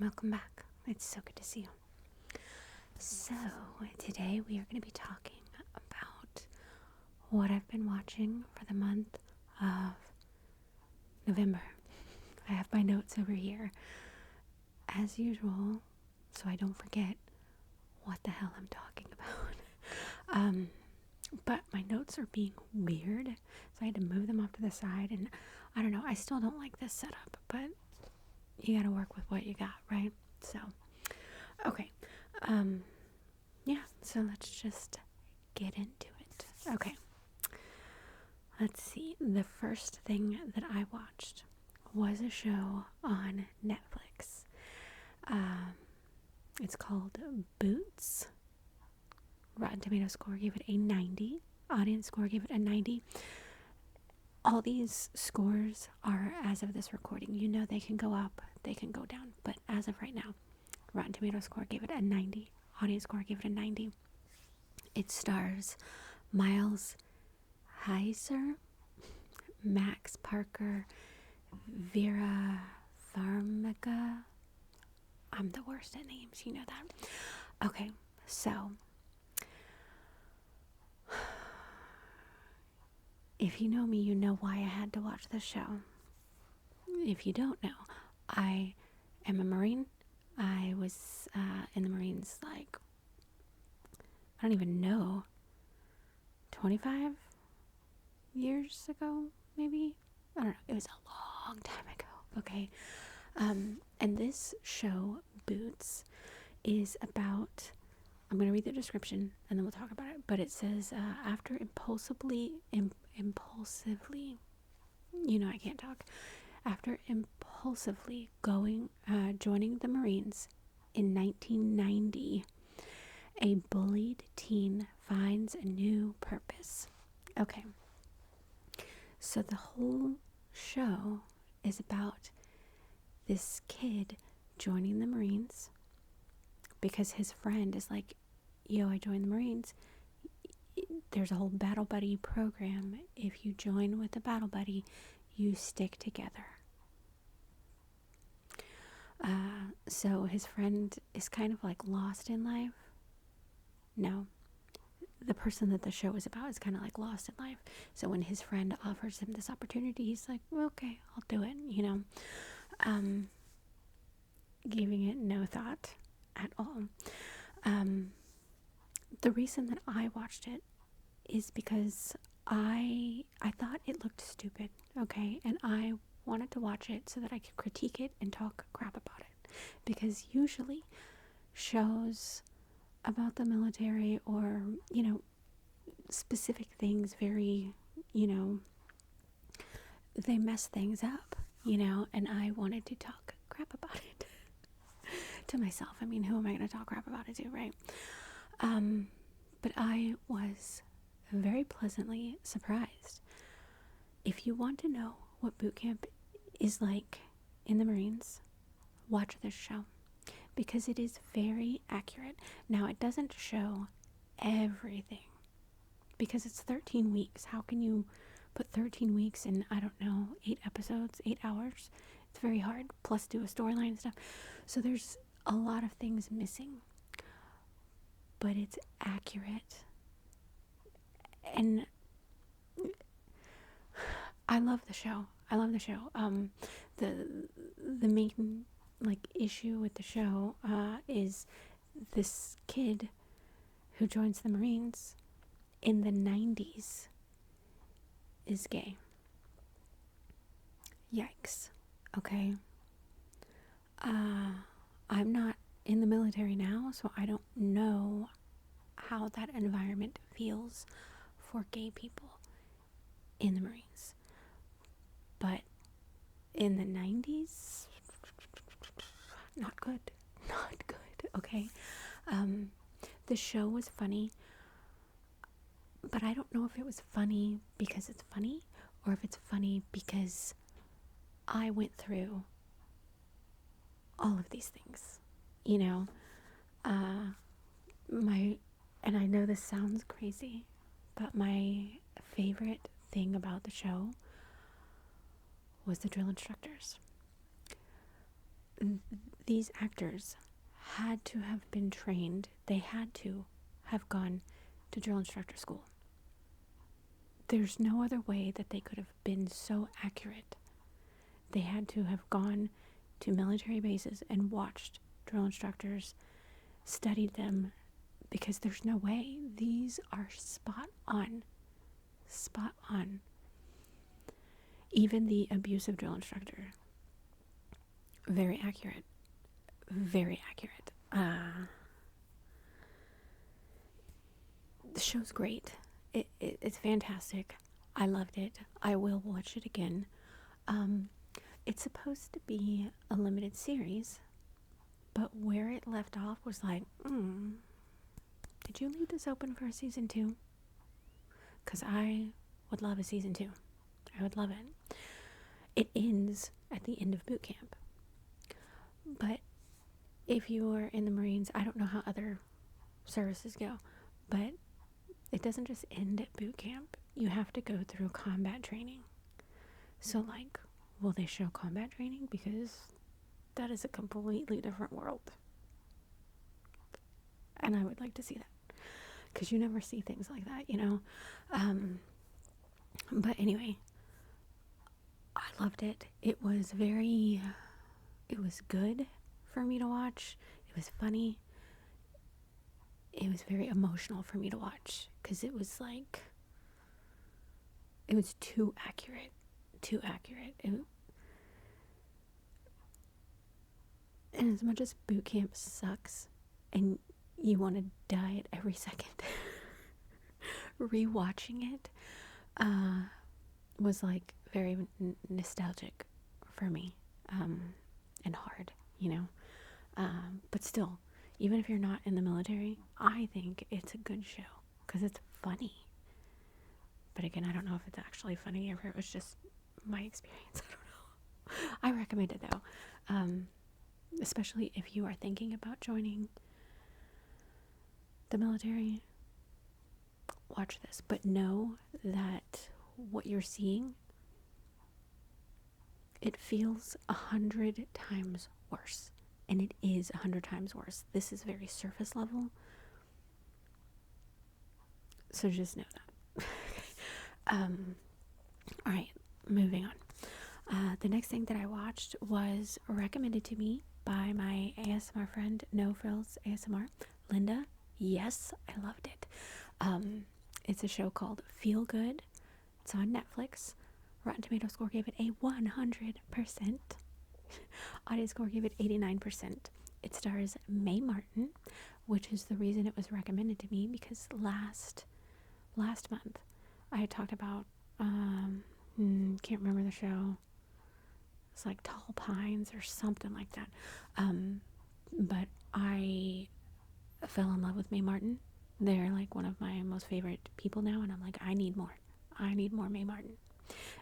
Welcome back. It's so good to see you. So, today we are going to be talking about what I've been watching for the month of November. I have my notes over here, as usual, so I don't forget what the hell I'm talking about. But my notes are being weird, so I had to move them off to the side, and I don't know, I still don't like this setup, but you gotta work with what you got, right? So, okay. So let's just get into it. Okay. Let's see. The first thing that I watched was a show on Netflix. It's called Boots. Rotten Tomatoes score gave it a 90. Audience score gave it a 90. All these scores are as of this recording. You know, they can go up, they can go down, but as of right now, Rotten Tomatoes score gave it a 90. Audience score gave it a 90. It stars Miles Heiser, Max Parker, Vera Farmiga. I'm the worst at names, you know that. Okay, so if you know me, you know why I had to watch this show. If you don't know, I am a Marine. I was in the Marines I don't even know, 25 years ago, maybe? I don't know. It was a long time ago, okay? And this show, Boots, is about, I'm going to read the description and then we'll talk about it, but it says, after impulsively, you know I can't talk, after impulsively joining the Marines in 1990, a bullied teen finds a new purpose. Okay. So the whole show is about this kid joining the Marines because his friend is like, yo, I joined the Marines. There's a whole battle buddy program. If you join with a battle buddy, you stick together. So his friend is kind of like lost in life. No, the person that the show is about is kind of like lost in life. So when his friend offers him this opportunity, he's like, well, okay, I'll do it, you know, giving it no thought at all. The reason that I watched it is because I thought it looked stupid, okay, and I wanted to watch it so that I could critique it and talk crap about it, because usually shows about the military or, you know, specific things very, you know, they mess things up, you know, and I wanted to talk crap about it to myself. I mean, who am I going to talk crap about it to, right? But I was very pleasantly surprised. If you want to know what boot camp is like in the Marines, watch this show, because it is very accurate. Now, it doesn't show everything because it's 13 weeks. How can you put 13 weeks in, I don't know, 8 episodes, 8 hours? It's very hard, plus do a storyline and stuff. So there's a lot of things missing, but it's accurate. And I love the show. The main issue with the show is this kid who joins the Marines in the 90s is gay. Yikes. Okay. I'm not in the military now, so I don't know how that environment feels for gay people in the Marines. But in the 90s, not good, okay? The show was funny, but I don't know if it was funny because it's funny or if it's funny because I went through all of these things, you know? And I know this sounds crazy, but my favorite thing about the show was the drill instructors. these actors had to have been trained. They had to have gone to drill instructor school. There's no other way that they could have been so accurate. They had to have gone to military bases and watched drill instructors, studied them, because there's no way. These are spot on. Spot on. Even the abusive drill instructor, very accurate. Very accurate. The show's great. It's fantastic. I loved it. I will watch it again. It's supposed to be a limited series, but where it left off was like, did you leave this open for a season 2? Because I would love a season 2. I would love it. It ends at the end of boot camp. But if you are in the Marines, I don't know how other services go, but it doesn't just end at boot camp. You have to go through combat training. So, like, will they show combat training? Because that is a completely different world. And I would like to see that. Because you never see things like that, you know? But anyway, I loved it. It was good for me to watch. It was funny. It was very emotional for me to watch. Because it was like, it was too accurate. And as much as boot camp sucks and you want to die at every second, rewatching it was like very nostalgic for me, and hard, you know. But still, even if you're not in the military, I think it's a good show because it's funny. But again, I don't know if it's actually funny or if it was just my experience. I don't know. I recommend it though, especially if you are thinking about joining the military. Watch this, but know that what you're seeing, it feels 100 times worse, and it is 100 times worse. This is very surface level, so just know that. All right, moving on. The next thing that I watched was recommended to me by my ASMR friend, No Frills ASMR, Linda. Yes, I loved it. It's a show called Feel Good. It's on Netflix. Rotten Tomato score gave it a 100%. Audience score gave it 89%. It stars Mae Martin, which is the reason it was recommended to me, because last month I had talked about, can't remember the show. It's like Tall Pines or something like that. But I fell in love with Mae Martin. They're like one of my most favorite people now, and I'm like, I need more Mae Martin.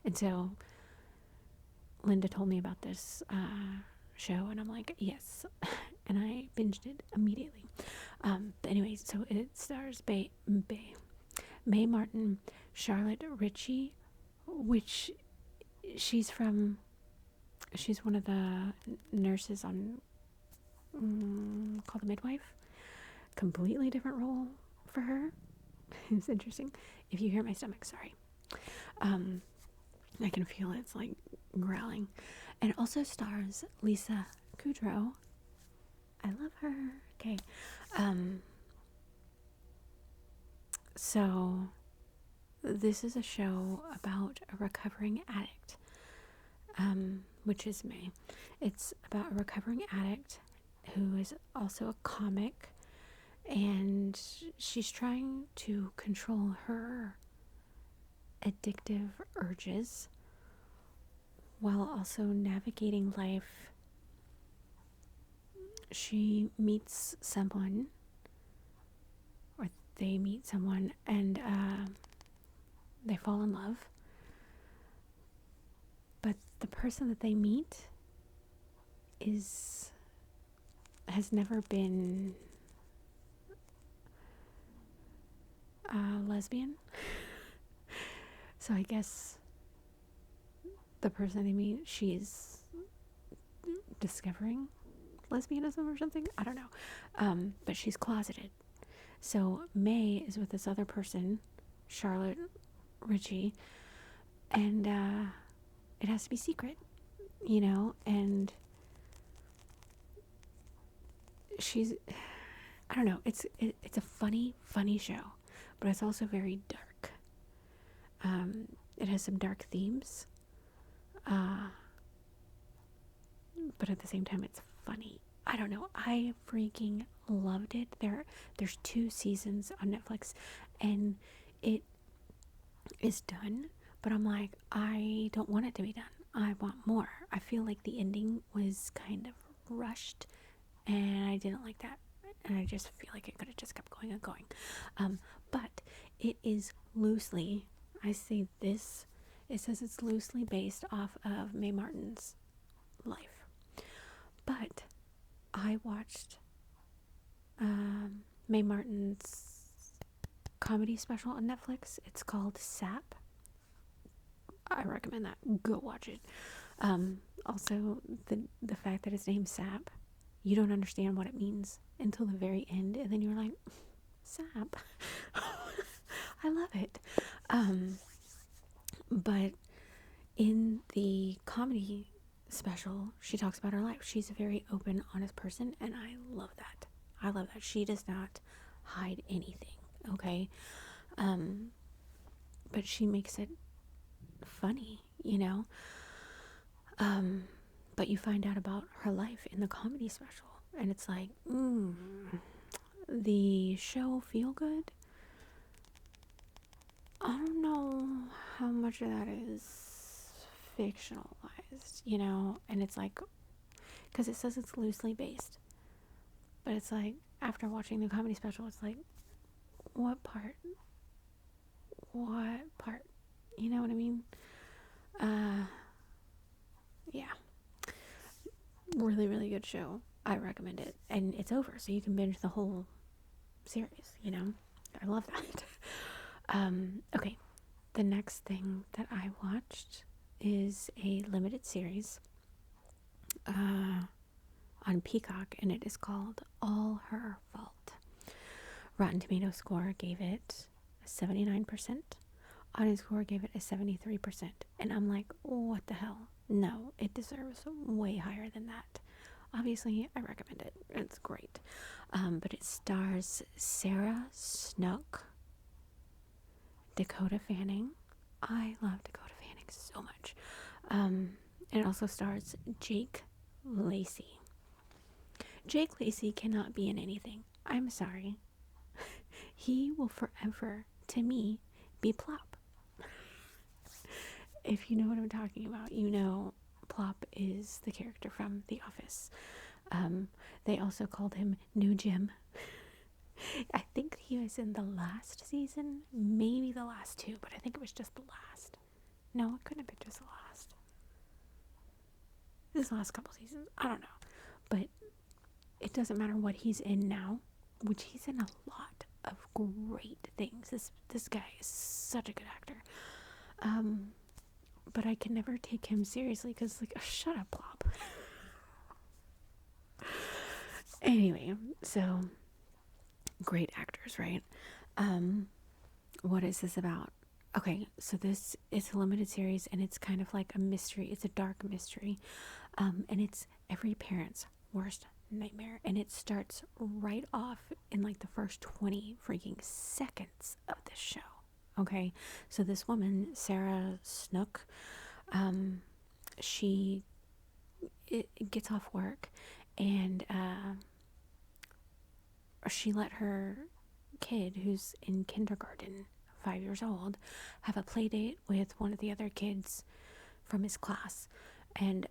And so Linda told me about this show, and I'm like, yes. And I binged it immediately. But anyway, so it stars Mae Martin, Charlotte Ritchie, which she's one of the nurses on called The Midwife. Completely different role for her. It's interesting. If you hear my stomach, sorry. I can feel it's like growling. And it also stars Lisa Kudrow. I love her. Okay. So this is a show about a recovering addict, which is Mae. It's about a recovering addict who is also a comic, and she's trying to control her addictive urges while also navigating life. She meets someone, or they meet someone, and they fall in love. But the person that they meet has never been lesbian. So I guess the person they meet, she's discovering lesbianism or something. I don't know. But she's closeted. So May is with this other person, Charlotte Ritchie, and it has to be secret, and she's, I don't know, it's a funny show, but it's also very dark. It has some dark themes, but at the same time it's funny. I don't know, I freaking loved it. There's 2 seasons on Netflix, and it is done, but I'm like, I don't want it to be done. I want more. I feel like the ending was kind of rushed, and I didn't like that, and I just feel like it could have just kept going and going. But it is loosely, I say this, it says it's loosely based off of Mae Martin's life, but I watched Mae Martin's comedy special on Netflix. It's called Sap. I recommend that. Go watch it. Also, the fact that it's named Sap, you don't understand what it means until the very end, and then you're like, Sap. I love it. But in the comedy special, she talks about her life. She's a very open, honest person, and I love that. She does not hide anything, okay? But she makes it funny, but you find out about her life in the comedy special, and it's like, the show Feel Good, I don't know how much of that is fictionalized, and it's like, because it says it's loosely based, but it's like, after watching the comedy special, it's like, what part, you know what I mean? Yeah, really, really good show. I recommend it, and it's over, so you can binge the whole series. I love that. Okay, the next thing that I watched is a limited series on Peacock, and it is called All Her Fault. Rotten Tomatoes score gave it a 79%. Audience score gave it a 73%. And I'm like, what the hell? No, it deserves way higher than that. Obviously, I recommend it. It's great. But it stars Sarah Snook, Dakota Fanning. I love Dakota Fanning so much. And it also stars Jake Lacey. Jake Lacey cannot be in anything. I'm sorry. He will forever, to me, be Plop. If you know what I'm talking about, Plop is the character from The Office. They also called him New Jim. I think he was in the last season, maybe the last 2, but I think it was just the last. No, it couldn't have been just the last. This last couple seasons, I don't know. But it doesn't matter what he's in now, which he's in a lot of great things. This guy is such a good actor. But I can never take him seriously because, shut up, Plop. Anyway, so great actors, right? What is this about? Okay, so this is a limited series, and it's kind of like a mystery. It's a dark mystery, and it's every parent's worst nightmare, and it starts right off in the first 20 freaking seconds of this show. Okay, so this woman, Sarah Snook, she gets off work, and she let her kid, who's in kindergarten, 5 years old, have a play date with one of the other kids from his class, and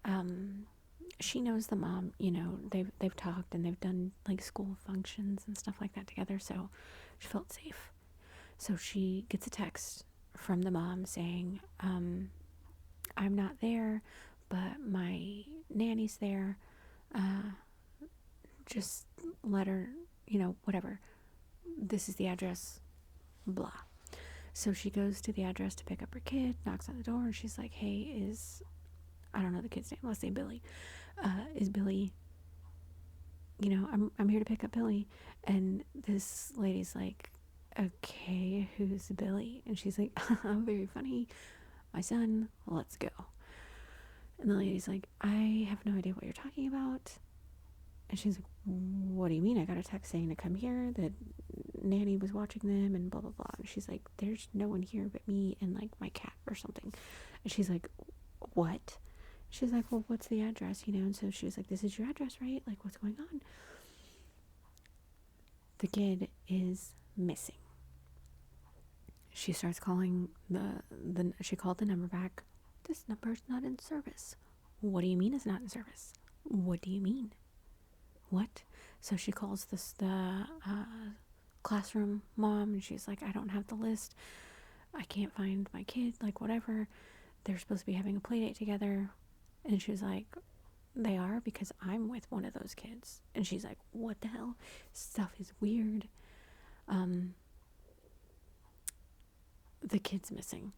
she knows the mom. They've talked, and they've done school functions and stuff like that together, so she felt safe. So she gets a text from the mom saying, I'm not there, but my nanny's there. Just let her, whatever. This is the address, blah. So she goes to the address to pick up her kid, knocks on the door, and she's like, hey, I don't know the kid's name, let's say Billy. is Billy, I'm here to pick up Billy. And this lady's like, okay, who's Billy? And she's like, very funny, my son, let's go. And the lady's like, I have no idea what you're talking about. And she's like, what do you mean? I got a text saying to come here, that Nanny was watching them and blah blah blah. And she's like, there's no one here but me and like my cat or something. And she's like, what? She's like, well, what's the address? And so she was like, this is your address, right? Like, what's going on? The kid is missing. She starts calling she called the number back. This number's not in service. What do you mean it's not in service? What do you mean? What? So she calls the classroom mom, and she's like, I don't have the list. I can't find my kid, like whatever. They're supposed to be having a play date together. And she's like, they are, because I'm with one of those kids. And she's like, what the hell? Stuff is weird. The kid's missing.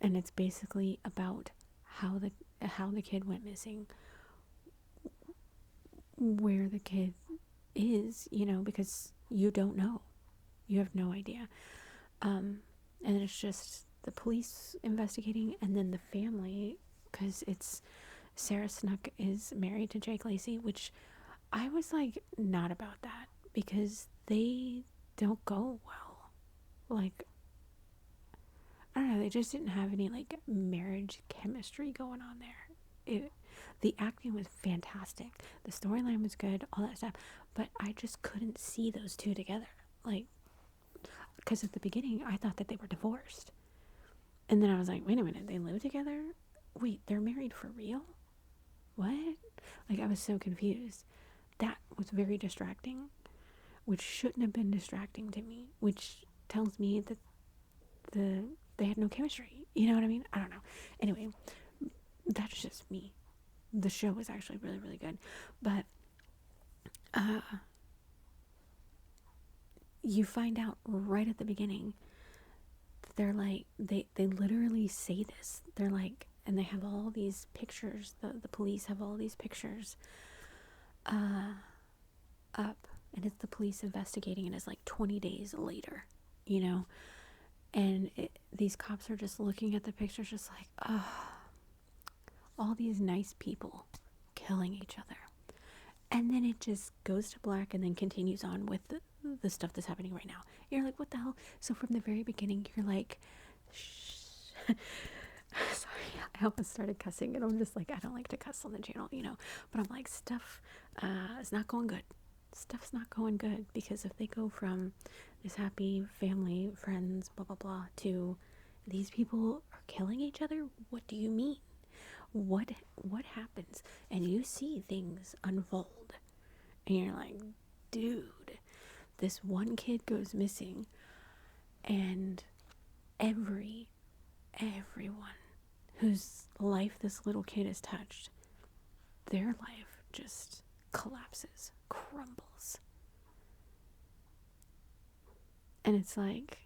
And it's basically about how the kid went missing, where the kid is, because you don't know. You have no idea. And it's just the police investigating, and then the family, because it's Sarah Snook is married to Jake Lacey, which I was like, not about that, because they don't go well. Like, I don't know, they just didn't have any like marriage chemistry going on there. The acting was fantastic, the storyline was good, all that stuff, but I just couldn't see those two together. Like, because at the beginning I thought that they were divorced, and then I was like, wait a minute, they live together? Wait, they're married for real? What? Like, I was so confused. That was very distracting, which shouldn't have been distracting to me, which tells me that they had no chemistry. You know what I mean? I don't know. Anyway, that's just me. The show was actually really, really good. But you find out right at the beginning that they're like, they literally say this. They're like, and they have all these pictures. The police have all these pictures up. And it's the police investigating, and it's like 20 days later, And these cops are just looking at the pictures just like, oh, all these nice people killing each other. And then it just goes to black and then continues on with the stuff that's happening right now. You're like, what the hell? So from the very beginning, you're like, shh. Sorry, I almost started cussing, and I'm just like, I don't like to cuss on the channel, But I'm like, stuff is not going good. Stuff's not going good, because if they go from this happy family, friends, blah, blah, blah, to these people are killing each other, what do you mean? What happens? And you see things unfold, and you're like, dude, this one kid goes missing, and everyone whose life this little kid has touched, their life just collapses, crumbles. And it's like,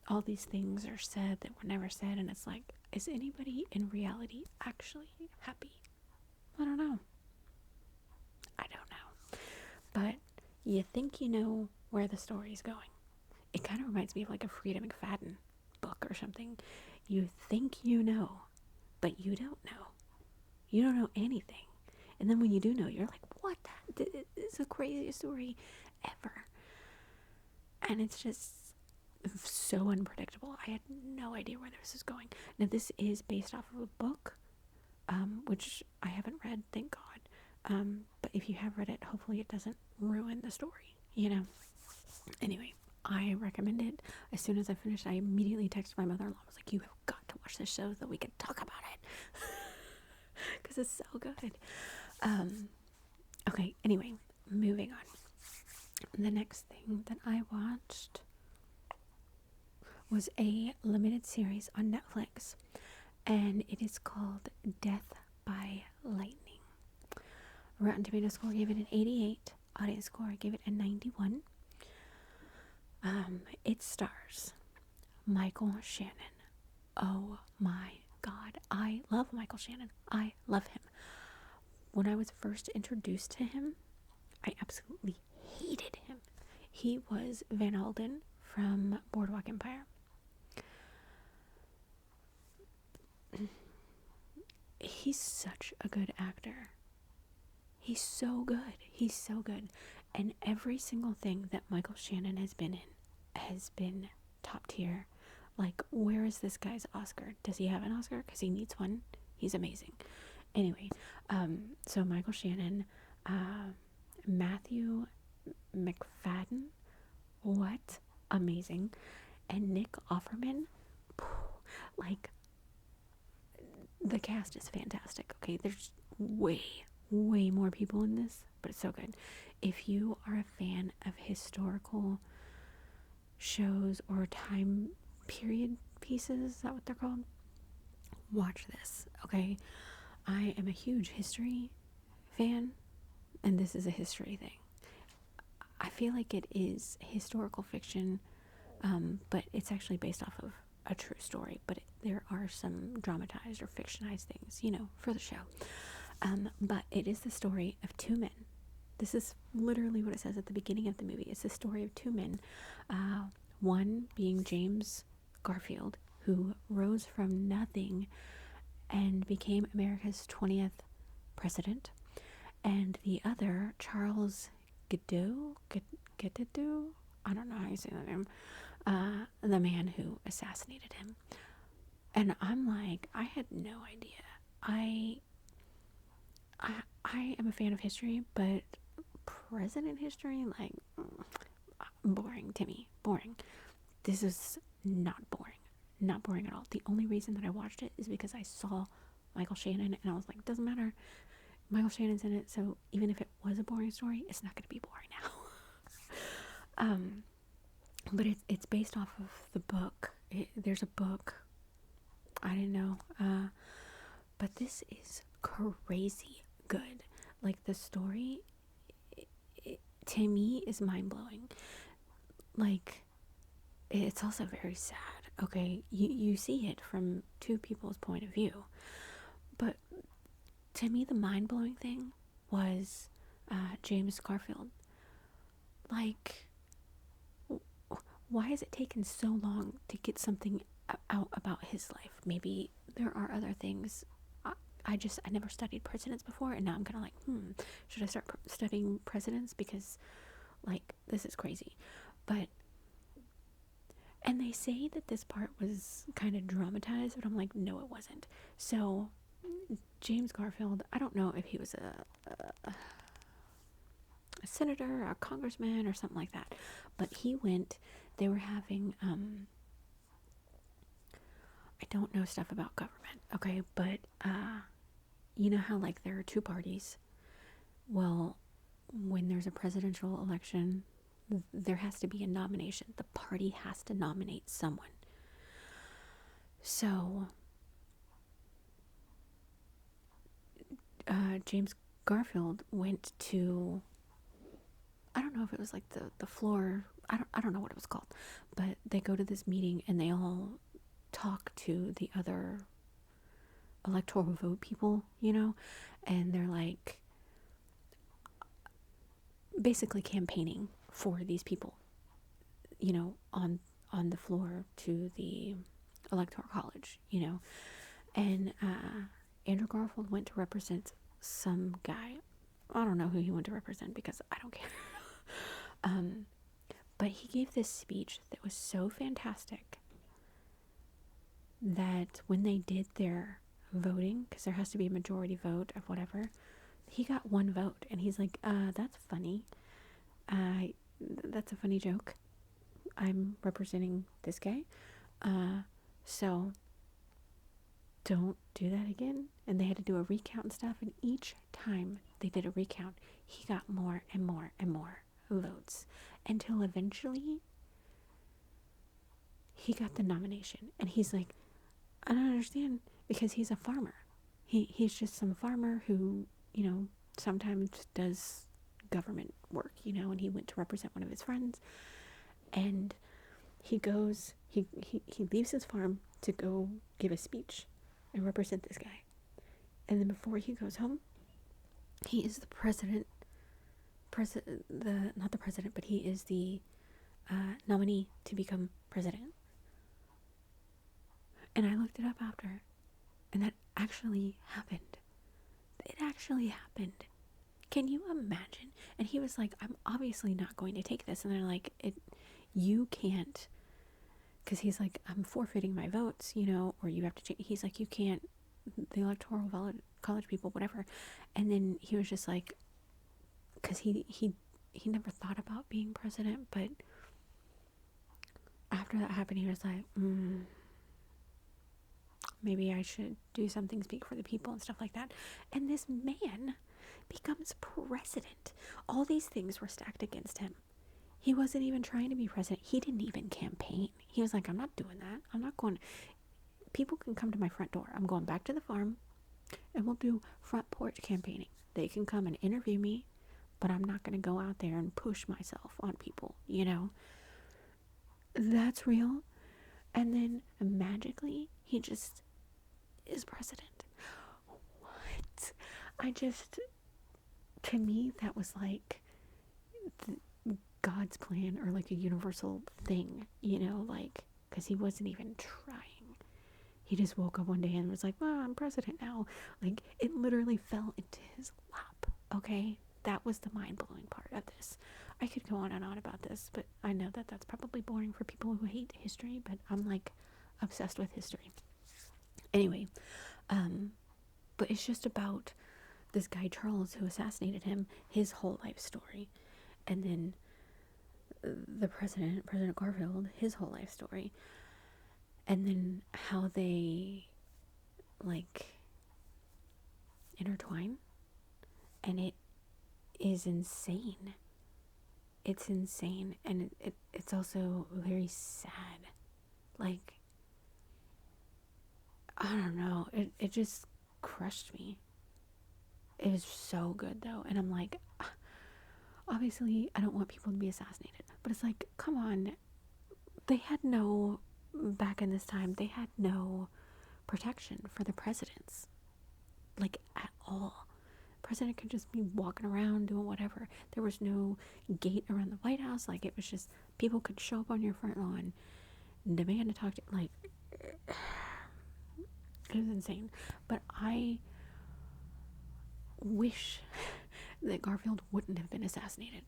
all these things are said that were never said, and it's like, is anybody in reality actually happy? I don't know. But you think you know where the story's going. It kind of reminds me of like a Frida McFadden book or something. You think you know, but you don't know. You don't know anything. And then when you do know, you're like, what? It's the craziest story ever. And it's just so unpredictable. I had no idea where this is going. Now, this is based off of a book, which I haven't read, thank God. But if you have read it, hopefully it doesn't ruin the story, Anyway, I recommend it. As soon as I finished, I immediately texted my mother-in-law. I was like, you have got to watch this show so that we can talk about it. Because it's so good. Okay, anyway, moving on. The next thing that I watched was a limited series on Netflix, and it is called Death by Lightning. Rotten Tomato score gave it an 88. Audience score gave it a 91. It stars Michael Shannon. Oh my God. I love Michael Shannon. I love him. when I was first introduced to him, I absolutely hated him. He was Van Alden from Boardwalk Empire. He's such a good actor. He's so good. He's so good. And every single thing that Michael Shannon has been in has been top tier. Like, where is this guy's Oscar? Does he have an Oscar? Because he needs one. He's amazing. Anyway, so Michael Shannon, Matthew McFadden, what? Amazing. And Nick Offerman, like, the cast is fantastic. Okay, there's way more people in this, but it's so good. If you are a fan of historical shows or time period pieces, is that what they're called? Watch this, okay? I am a huge history fan, and this is a history thing. I feel like it is historical fiction, but it's actually based off of a true story, but there are some dramatized or fictionized things, for the show. But it is the story of two men. This is literally what it says at the beginning of the movie. It's the story of two men, one being James Garfield, who rose from nothing and became America's 20th president, and the other, Charles Godot, I don't know how you say that name, the man who assassinated him. And I'm like, I had no idea. I am a fan of history, but president history, like, boring to me. Boring. This is not boring. Not boring at all. The only reason that I watched it is because I saw Michael Shannon, and I was like, doesn't matter. Michael Shannon's in it, so even if it was a boring story, it's not going to be boring now. But it's based off of the book. There's a book. I didn't know. But this is crazy good. Like, the story, to me, is mind-blowing. Like, it's also very sad. Okay, you see it from two people's point of view. But to me, the mind-blowing thing was James Garfield. Like, why has it taken so long to get something out about his life? Maybe there are other things. I never studied presidents before, and now I'm kind of like, should I start studying presidents? Because, like, this is crazy. And they say that this part was kind of dramatized, but I'm like, no, it wasn't. So, James Garfield, I don't know if he was a senator, or a congressman, or something like that, but they were having, I don't know stuff about government, okay, but, you know how, like, there are two parties? Well, when there's a presidential election, there has to be a nomination. The party has to nominate someone. So, James Garfield went to, I don't know if it was like the floor, I don't know what it was called, but they go to this meeting and they all talk to the other electoral vote people, and they're like basically campaigning for these people, on the floor to the electoral college, and Andrew Garfield went to represent some guy. I don't know who he went to represent because I don't care. But he gave this speech that was so fantastic that when they did their voting, because there has to be a majority vote of whatever, he got one vote, and he's like, that's funny. That's a funny joke. I'm representing this guy. So don't do that again. And they had to do a recount and stuff, and each time they did a recount, he got more and more and more votes, until eventually he got the nomination. And he's like, I don't understand, because he's a farmer. He's just some farmer who, sometimes does government work, and he went to represent one of his friends, and he leaves his farm to go give a speech and represent this guy. And then before he goes home, He is the not the president, but he is the nominee to become president. And I looked it up after, and that actually happened. It actually happened. Can you imagine? And he was like, I'm obviously not going to take this. And they're like, you can't, because he's like, I'm forfeiting my votes, or you have to change. He's like, you can't, the electoral college people, whatever. And then he was just like, because he never thought about being president, but after that happened, he was like, maybe I should do something, speak for the people and stuff like that. And this man becomes president. All these things were stacked against him. He wasn't even trying to be president. He didn't even campaign. He was like, I'm not doing that. I'm not going. People can come to my front door. I'm going back to the farm and we'll do front porch campaigning. They can come and interview me, but I'm not going to go out there and push myself on people, That's real. And then magically, he just is president. What? To me, that was like God's plan, or like a universal thing, because he wasn't even trying. He just woke up one day and was like, well, I'm president now. Like, it literally fell into his lap, okay? That was the mind-blowing part of this. I could go on and on about this, but I know that that's probably boring for people who hate history, but I'm, like, obsessed with history. Anyway, but it's just about this guy Charles who assassinated him, his whole life story. And then the President Garfield, his whole life story. And then how they, like, intertwine. And it is insane. It's insane. And it's also very sad. Like, I don't know. It just crushed me. It was so good, though. And I'm like, obviously, I don't want people to be assassinated. But it's like, come on. Back in this time, they had no protection for the presidents. Like, at all. The president could just be walking around doing whatever. There was no gate around the White House. Like, it was just, people could show up on your front lawn, demand to talk to, like, it was insane. But I wish that Garfield wouldn't have been assassinated,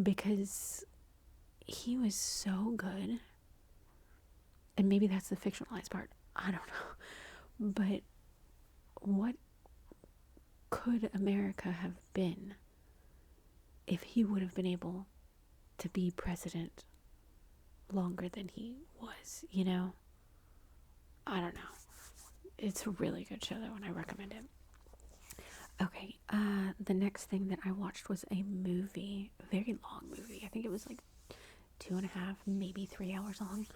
because he was so good. And maybe that's the fictionalized part, I don't know, but what could America have been if he would have been able to be president longer than he was, I don't know. It's a really good show, though, and I recommend it. Okay, the next thing that I watched was a movie, a very long movie. I think it was like 2.5, maybe 3 hours long.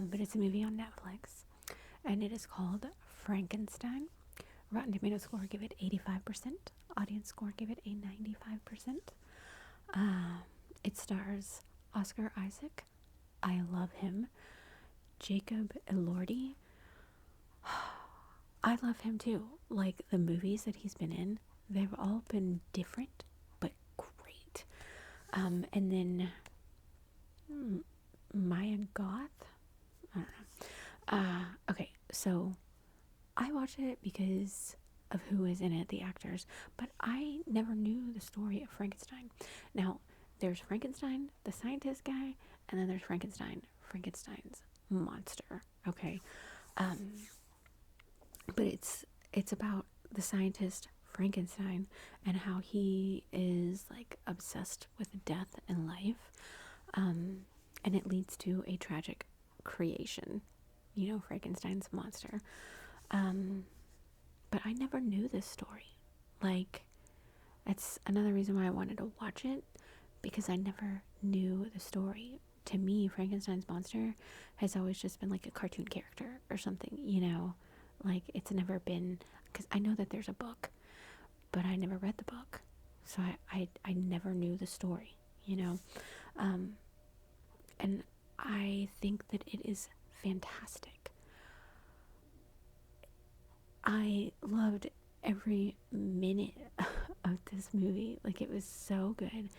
But it's a movie on Netflix, and it is called Frankenstein. Rotten Tomatoes score give it 85%. Audience score give it a 95%. It stars Oscar Isaac. I love him. Jacob Elordi. I love him too. Like, the movies that he's been in, they've all been different, but great. And then Maya Goth. I don't know. Okay, so I watched it because of who is in it, the actors, but I never knew the story of Frankenstein. Now, there's Frankenstein, the scientist guy, and then there's Frankenstein's monster, okay? But it's about the scientist Frankenstein and how he is, like, obsessed with death and life, and it leads to a tragic creation, Frankenstein's monster. But I never knew this story. Like, that's another reason why I wanted to watch it, because I never knew the story. To me, Frankenstein's monster has always just been like a cartoon character or something, like, it's never been, because I know that there's a book, but I never read the book, so I never knew the story, and I think that it is fantastic. I loved every minute of this movie. Like, it was so good.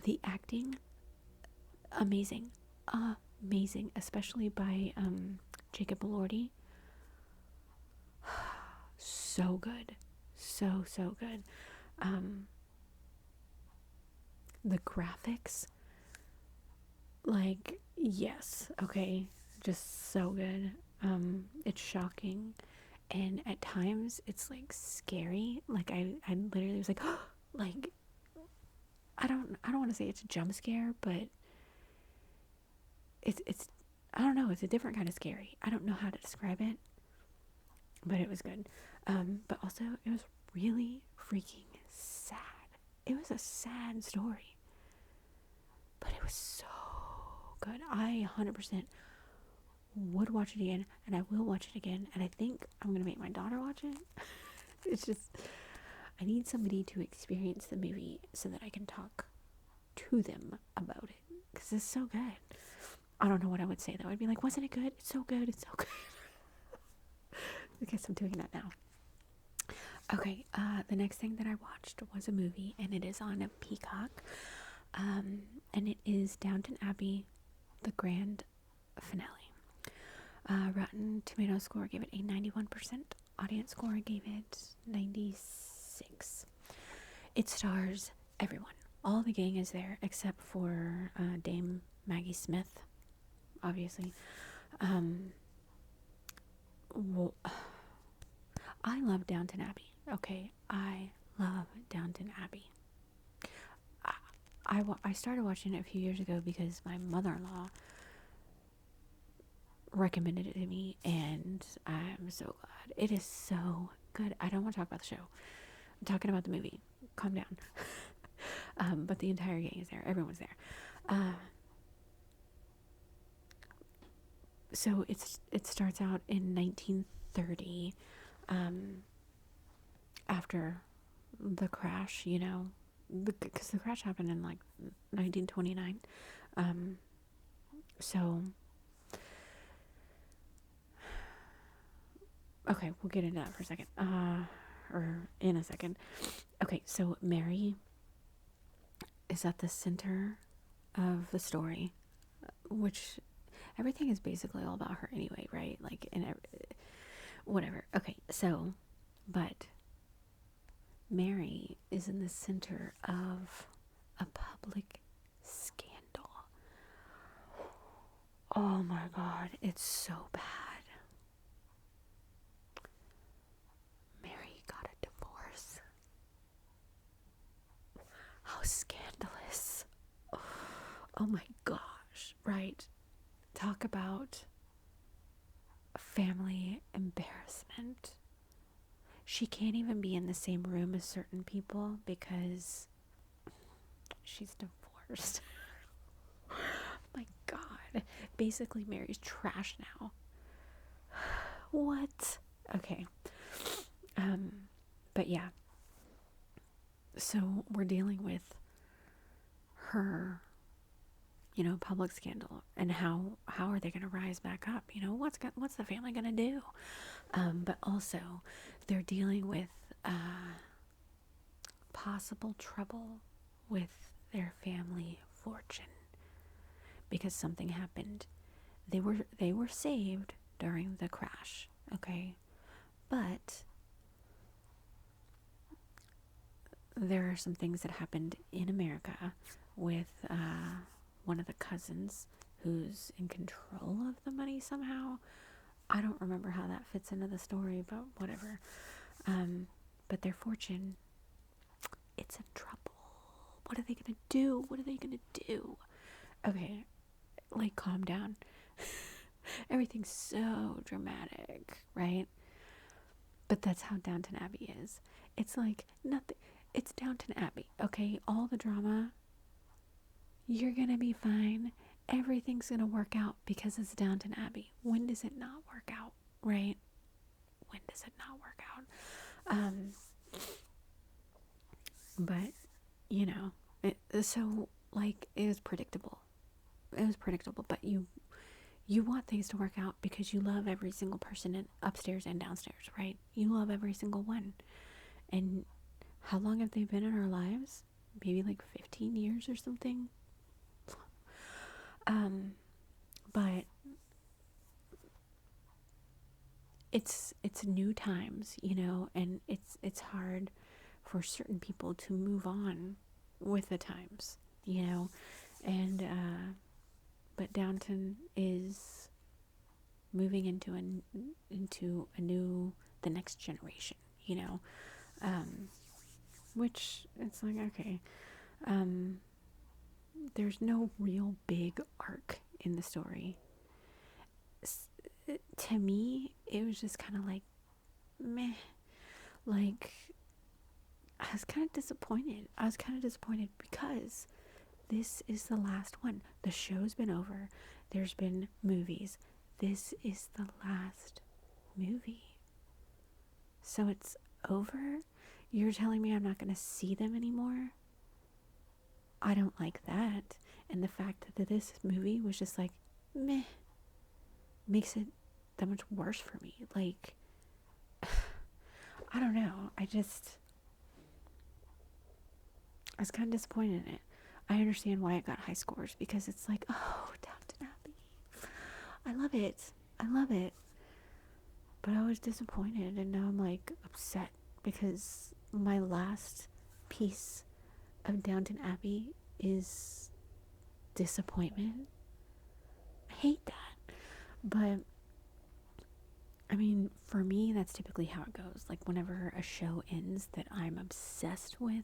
The acting, amazing. Amazing, especially by Jacob Elordi. So good. So good. The graphics, like, yes, okay, just so good. It's shocking, and at times it's like scary. Like, I literally was like, like, I don't want to say it's a jump scare, but it's I don't know, it's a different kind of scary. I don't know how to describe it, but it was good. But also it was really freaking sad. It was a sad story, but it was so good. I 100% would watch it again, and I will watch it again, and I think I'm gonna make my daughter watch it. It's just, I need somebody to experience the movie so that I can talk to them about it, because it's so good. I don't know what I would say though. I'd be like, wasn't it good? It's so good. It's so good. I guess I'm doing that now. Okay, the next thing that I watched was a movie, and it is on a Peacock, and it is Downton Abbey, the grand finale. Rotten Tomato score gave it a 91%. Audience score gave it 96. It stars everyone. All the gang is there except for Dame Maggie Smith, obviously. Well, I love Downton Abbey. Okay, I love Downton Abbey. I started watching it a few years ago because my mother-in-law recommended it to me, and I'm so glad. It is so good. I don't want to talk about the show. I'm talking about the movie. Calm down. But the entire gang is there. Everyone's there. So it starts out in 1930, after the crash, you know, because the crash happened in like 1929. So, okay, we'll get into that for a second, or in a second. Okay, so Mary is at the center of the story, which everything is basically all about her anyway, right? Like, whatever. Okay, so, but Mary is in the center of a public scandal. Oh my God, it's so bad. Mary got a divorce. How scandalous. Oh my gosh, right? Talk about family embarrassment. She can't even be in the same room as certain people because she's divorced. My God. Basically, Mary's trash now. What? Okay. But yeah. So we're dealing with her, you know, public scandal, and how are they going to rise back up? You know, what's the family going to do? But also they're dealing with possible trouble with their family fortune because something happened. They were saved during the crash, okay? But there are some things that happened in America with one of the cousins who's in control of the money somehow. I don't remember how that fits into the story, but whatever. But their fortune, it's in trouble. What are they gonna do? What are they gonna do? Okay, like, calm down. Everything's so dramatic, right? But that's how Downton Abbey is. It's like nothing. It's Downton Abbey, okay? All the drama, you're gonna be fine. Everything's gonna work out because it's Downton Abbey. When does it not work out, right? When does it not work out? But, you know, so, like, it was predictable. But you you want things to work out because you love every single person in upstairs and downstairs, right? You love every single one. And how long have they been in our lives? Maybe like 15 years or something. But it's new times, you know, and it's hard for certain people to move on with the times, you know. And but Downton is moving into a new, the next generation, you know. Which it's like, okay, there's no real big arc in the story. To me, it was just kind of like meh. Like, I was kind of disappointed. Because this is the last one. The show's been over. There's been movies. This is the last movie. So it's over? You're telling me I'm not going to see them anymore? I don't like that. And the fact that this movie was just like, meh, makes it that much worse for me. Like, I don't know. I was kind of disappointed in it. I understand why it got high scores, because it's like, oh, Downton Abbey. I love it. I love it. But I was disappointed, and now I'm like upset because my last piece of Downton Abbey is disappointment. I hate that. But I mean, for me, that's typically how it goes. Like, whenever a show ends that I'm obsessed with,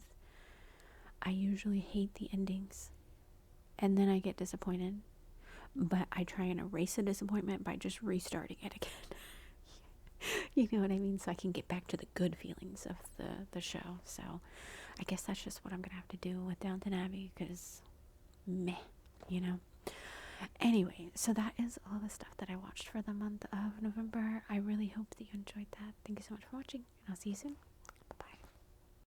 I usually hate the endings. And then I get disappointed. But I try and erase the disappointment by just restarting it again. You know what I mean? So I can get back to the good feelings of the show. So I guess that's just what I'm going to have to do with Downton Abbey, because meh, you know? Anyway, so that is all the stuff that I watched for the month of November. I really hope that you enjoyed that. Thank you so much for watching, and I'll see you soon.